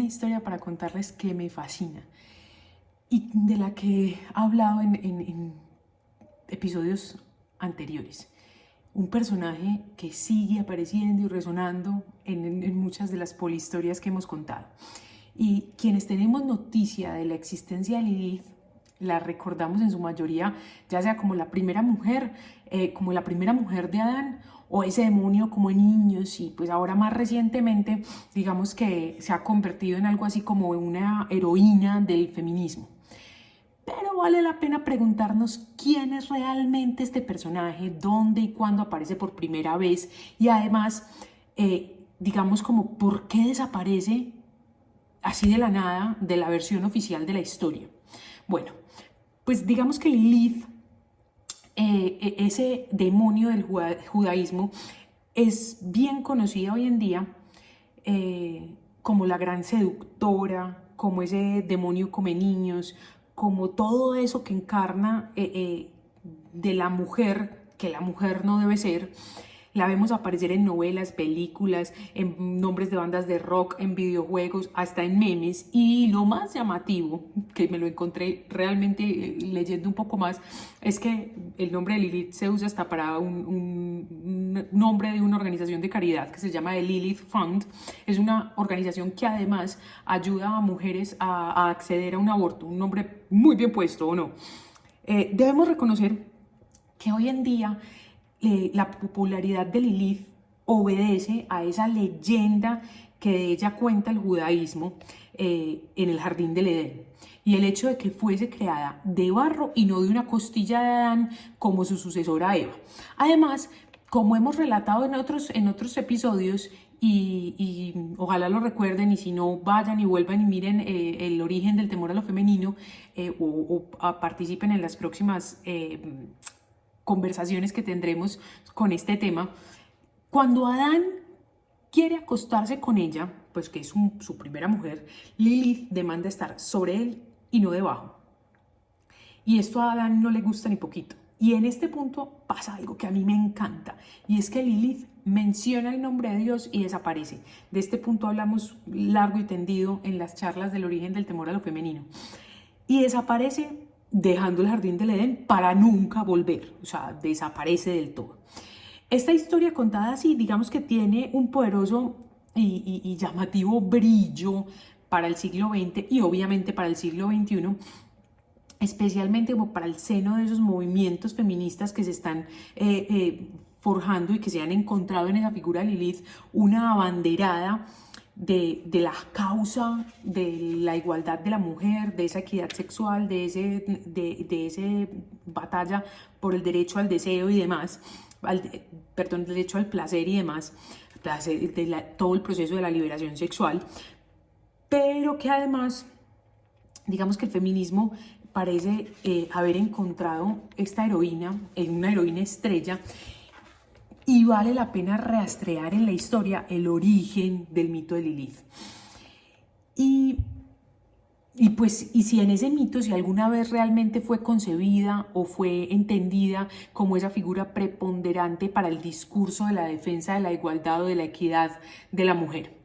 historia para contarles que me fascina y de la que he hablado en episodios anteriores. Un personaje que sigue apareciendo y resonando en muchas de las polihistorias que hemos contado. Y quienes tenemos noticia de la existencia de Lilith, la recordamos en su mayoría, ya sea como la primera mujer de Adán, o ese demonio como en Niños, y pues ahora más recientemente, digamos que se ha convertido en algo así como una heroína del feminismo. Pero vale la pena preguntarnos quién es realmente este personaje, dónde y cuándo aparece por primera vez, y además, digamos como por qué desaparece así de la nada de la versión oficial de la historia. Bueno, pues digamos que Lilith, ese demonio del judaísmo, es bien conocida hoy en día como la gran seductora, como ese demonio come niños, como todo eso que encarna de la mujer, que la mujer no debe ser. La vemos aparecer en novelas, películas, en nombres de bandas de rock, en videojuegos, hasta en memes. Y lo más llamativo, que me lo encontré realmente leyendo un poco más, es que el nombre de Lilith se usa hasta para un nombre de una organización de caridad que se llama The Lilith Fund. Es una organización que además ayuda a mujeres a acceder a un aborto. Un nombre muy bien puesto, ¿o no? Debemos reconocer que hoy en día la popularidad de Lilith obedece a esa leyenda que de ella cuenta el judaísmo en el jardín del Edén, y el hecho de que fuese creada de barro y no de una costilla de Adán como su sucesora Eva. Además, como hemos relatado en otros episodios, y ojalá lo recuerden, y si no, vayan y vuelvan y miren el origen del temor a lo femenino, o participen en las próximas conversaciones que tendremos con este tema. Cuando Adán quiere acostarse con ella, pues que es su primera mujer, Lilith demanda estar sobre él y no debajo. Y esto a Adán no le gusta ni poquito. Y en este punto pasa algo que a mí me encanta, y es que Lilith menciona el nombre de Dios y desaparece. De este punto hablamos largo y tendido en las charlas del origen del temor a lo femenino. Y desaparece dejando el jardín del Edén para nunca volver, o sea, desaparece del todo. Esta historia contada así, digamos que tiene un poderoso y llamativo brillo para el siglo XX y obviamente para el siglo XXI, especialmente como para el seno de esos movimientos feministas que se están forjando y que se han encontrado en esa figura de Lilith una abanderada de la causa de la igualdad de la mujer, de esa equidad sexual, de ese batalla por el derecho al deseo y demás, el derecho al placer y demás, todo el proceso de la liberación sexual, pero que además, digamos que el feminismo parece haber encontrado esta heroína en una heroína estrella. Y vale la pena rastrear en la historia el origen del mito de Lilith. Y si en ese mito, si alguna vez realmente fue concebida o fue entendida como esa figura preponderante para el discurso de la defensa de la igualdad o de la equidad de la mujer.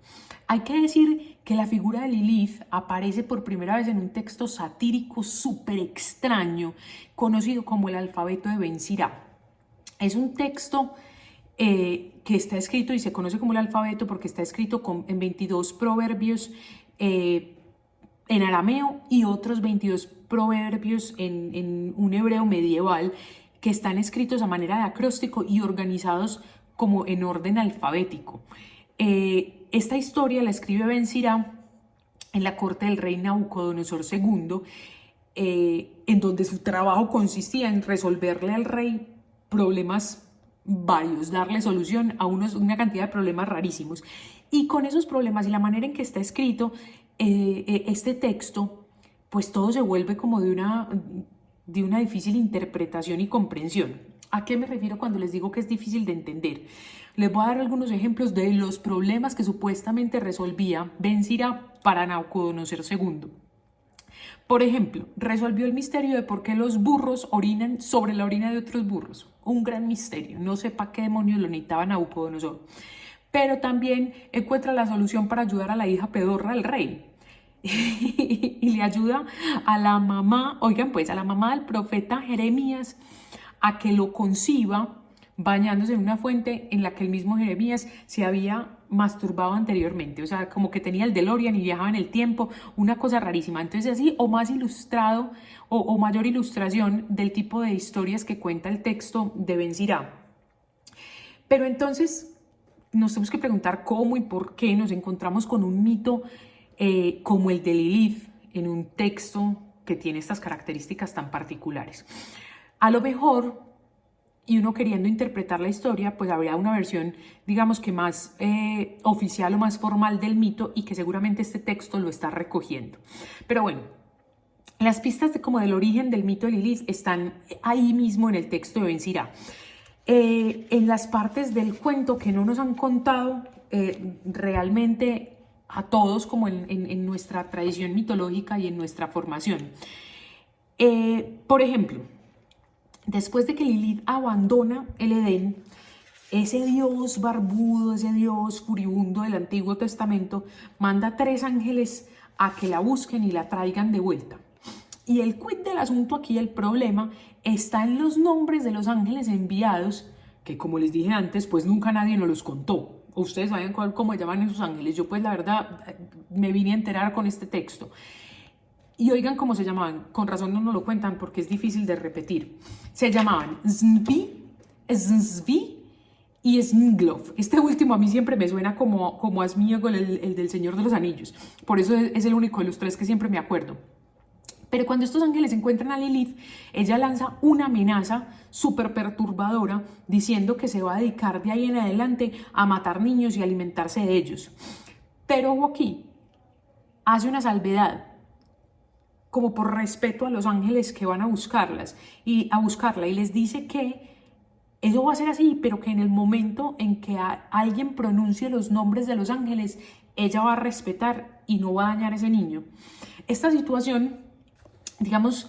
Hay que decir que la figura de Lilith aparece por primera vez en un texto satírico súper extraño, conocido como el alfabeto de Ben Sira. Es un texto que está escrito y se conoce como el alfabeto porque está escrito en 22 proverbios en arameo y otros 22 proverbios en un hebreo medieval, que están escritos a manera de acróstico y organizados como en orden alfabético. Esta historia la escribe Ben Sira en la corte del rey Nabucodonosor II, en donde su trabajo consistía en resolverle al rey problemas varios, darle solución a una cantidad de problemas rarísimos. Y con esos problemas y la manera en que está escrito este texto, pues todo se vuelve como de una difícil interpretación y comprensión. ¿A qué me refiero cuando les digo que es difícil de entender? Les voy a dar algunos ejemplos de los problemas que supuestamente resolvía Ben Sira para Nabucodonosor II. Por ejemplo, resolvió el misterio de por qué los burros orinan sobre la orina de otros burros. Un gran misterio, no sé para qué demonios lo necesitaba Nabucodonosor. Pero también encuentra la solución para ayudar a la hija pedorra del rey. y le ayuda a la mamá, oigan pues, a la mamá del profeta Jeremías a que lo conciba bañándose en una fuente en la que el mismo Jeremías se había masturbado anteriormente, o sea, como que tenía el DeLorean y viajaba en el tiempo, una cosa rarísima. Entonces así, o más ilustrado, o mayor ilustración del tipo de historias que cuenta el texto de Ben Sirá. Pero entonces nos tenemos que preguntar cómo y por qué nos encontramos con un mito como el de Lilith en un texto que tiene estas características tan particulares. A lo mejor, y uno queriendo interpretar la historia, pues habría una versión, digamos que más oficial o más formal del mito, y que seguramente este texto lo está recogiendo. Pero bueno, las pistas como del origen del mito de Lilith están ahí mismo en el texto de Ben Sirá. En las partes del cuento que no nos han contado realmente a todos, como en nuestra tradición mitológica y en nuestra formación. Por ejemplo, después de que Lilith abandona el Edén, ese dios barbudo, ese dios furibundo del Antiguo Testamento, manda a 3 ángeles a que la busquen y la traigan de vuelta. Y el quid del asunto aquí, el problema, está en los nombres de los ángeles enviados, que como les dije antes, pues nunca nadie nos los contó. Ustedes saben cómo llaman esos ángeles. Yo pues la verdad me vine a enterar con este texto. Y oigan cómo se llamaban. Con razón no nos lo cuentan porque es difícil de repetir. Se llamaban Znvi, Znzvi y Snglov. Este último a mí siempre me suena como a Sméagol, el del Señor de los Anillos. Por eso es el único de los 3 que siempre me acuerdo. Pero cuando estos ángeles encuentran a Lilith, ella lanza una amenaza súper perturbadora diciendo que se va a dedicar de ahí en adelante a matar niños y alimentarse de ellos. Pero ojo aquí, hace una salvedad, como por respeto a los ángeles que van a buscarla, y les dice que eso va a ser así, pero que en el momento en que alguien pronuncie los nombres de los ángeles, ella va a respetar y no va a dañar a ese niño. Esta situación, digamos,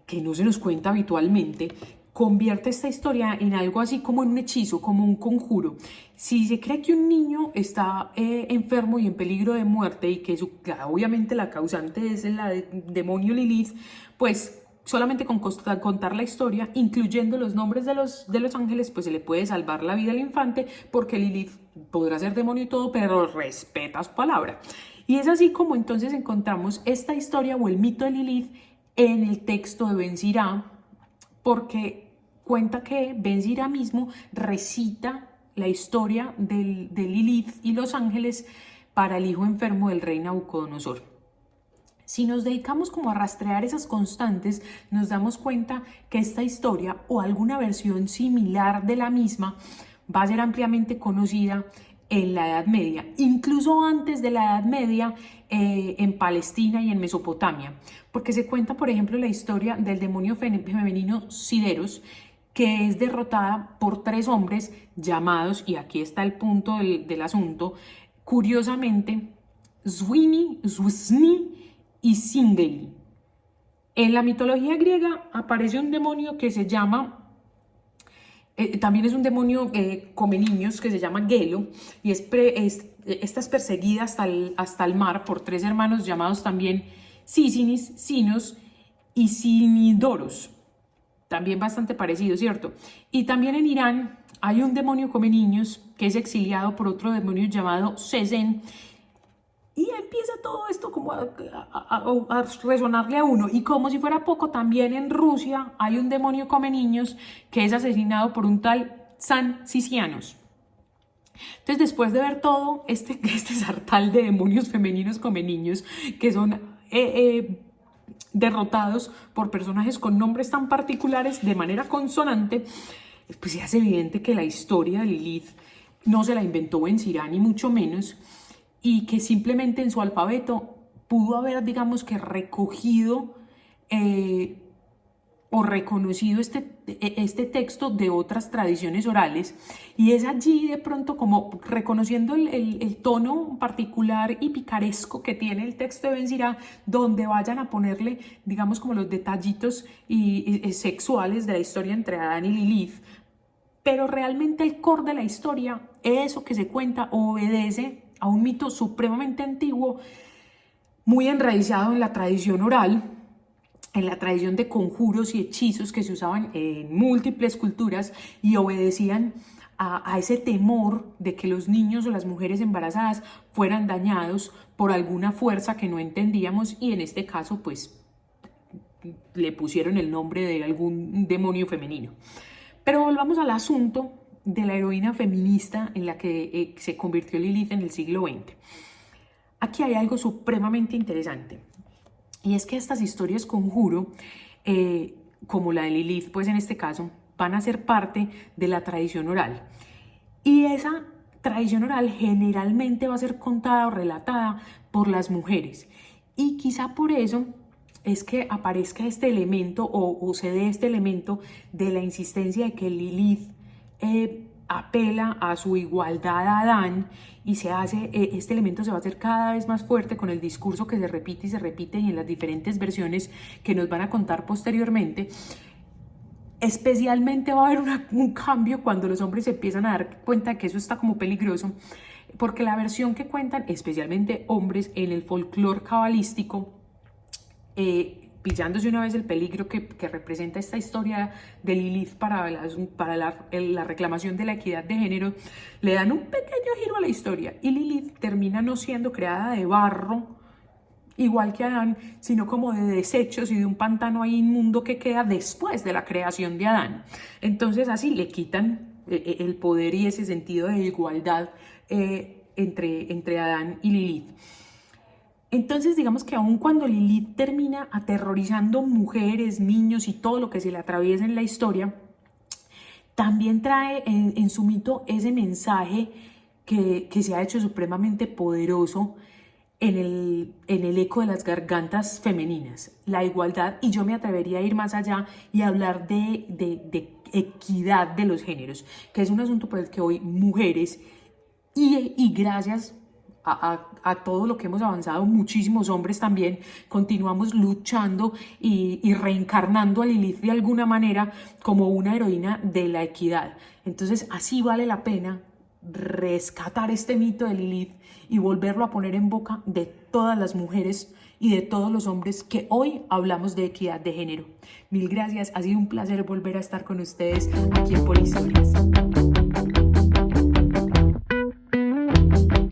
que no se nos cuenta habitualmente, convierte esta historia en algo así como en un hechizo, como un conjuro. Si se cree que un niño está enfermo y en peligro de muerte y que obviamente la causante es la demonio Lilith, pues solamente con contar la historia, incluyendo los nombres de los ángeles, pues se le puede salvar la vida al infante, porque Lilith podrá ser demonio y todo, pero respeta su palabra. Y es así como entonces encontramos esta historia o el mito de Lilith en el texto de Ben Sirá, porque cuenta que Ben Sirá mismo recita la historia de Lilith y los ángeles para el hijo enfermo del rey Nabucodonosor. Si nos dedicamos como a rastrear esas constantes, nos damos cuenta que esta historia o alguna versión similar de la misma va a ser ampliamente conocida en la Edad Media, incluso antes de la Edad Media, en Palestina y en Mesopotamia, porque se cuenta, por ejemplo, la historia del demonio femenino Sideros, que es derrotada por 3 hombres llamados, y aquí está el punto del asunto, curiosamente, Zwini, Zwisni y Singeli. En la mitología griega aparece un demonio que se llama, también es un demonio come niños, que se llama Gelo, y esta es perseguida hasta el mar por 3 hermanos llamados también Sísinis, Sinos y Sinidoros. También bastante parecido, ¿cierto? Y también en Irán hay un demonio come niños que es exiliado por otro demonio llamado Sezen. Y empieza todo esto como a resonarle a uno. Y como si fuera poco, también en Rusia hay un demonio come niños que es asesinado por un tal San Sisianos. Entonces, después de ver todo este sartal de demonios femeninos come niños que son derrotados por personajes con nombres tan particulares de manera consonante, pues se hace evidente que la historia de Lilith no se la inventó Ben Sirá, ni mucho menos, y que simplemente en su alfabeto pudo haber, digamos que recogido o reconocido este texto de otras tradiciones orales, y es allí de pronto como reconociendo el tono particular y picaresco que tiene el texto de Ben Sirá, donde vayan a ponerle, digamos, como los detallitos sexuales de la historia entre Adán y Lilith. Pero realmente el core de la historia, eso que se cuenta, obedece a un mito supremamente antiguo muy enraizado en la tradición oral, en la tradición de conjuros y hechizos que se usaban en múltiples culturas y obedecían a ese temor de que los niños o las mujeres embarazadas fueran dañados por alguna fuerza que no entendíamos, y en este caso pues le pusieron el nombre de algún demonio femenino. Pero volvamos al asunto de la heroína feminista en la que se convirtió Lilith en el siglo XX. Aquí hay algo supremamente interesante, y es que estas historias conjuro, como la de Lilith, pues en este caso, van a ser parte de la tradición oral. Y esa tradición oral generalmente va a ser contada o relatada por las mujeres. Y quizá por eso es que aparezca este elemento o se dé este elemento de la insistencia de que Lilith apela a su igualdad a Adán, y se hace, este elemento se va a hacer cada vez más fuerte con el discurso que se repite y se repite y en las diferentes versiones que nos van a contar posteriormente. Especialmente va a haber un cambio cuando los hombres se empiezan a dar cuenta de que eso está como peligroso, porque la versión que cuentan especialmente hombres en el folclore cabalístico, pillándose una vez el peligro que representa esta historia de Lilith para la reclamación de la equidad de género, le dan un pequeño giro a la historia y Lilith termina no siendo creada de barro igual que Adán, sino como de desechos y de un pantano ahí inmundo que queda después de la creación de Adán. Entonces así le quitan el poder y ese sentido de igualdad entre Adán y Lilith. Entonces digamos que aun cuando Lilith termina aterrorizando mujeres, niños y todo lo que se le atraviesa en la historia, también trae en su mito ese mensaje que se ha hecho supremamente poderoso en el eco de las gargantas femeninas, la igualdad, y yo me atrevería a ir más allá y hablar de equidad de los géneros, que es un asunto por el que hoy mujeres y gracias a todo lo que hemos avanzado, muchísimos hombres también continuamos luchando y reencarnando a Lilith de alguna manera como una heroína de la equidad. Entonces así vale la pena rescatar este mito de Lilith y volverlo a poner en boca de todas las mujeres y de todos los hombres que hoy hablamos de equidad de género. Mil gracias, ha sido un placer volver a estar con ustedes aquí en Polihistorias.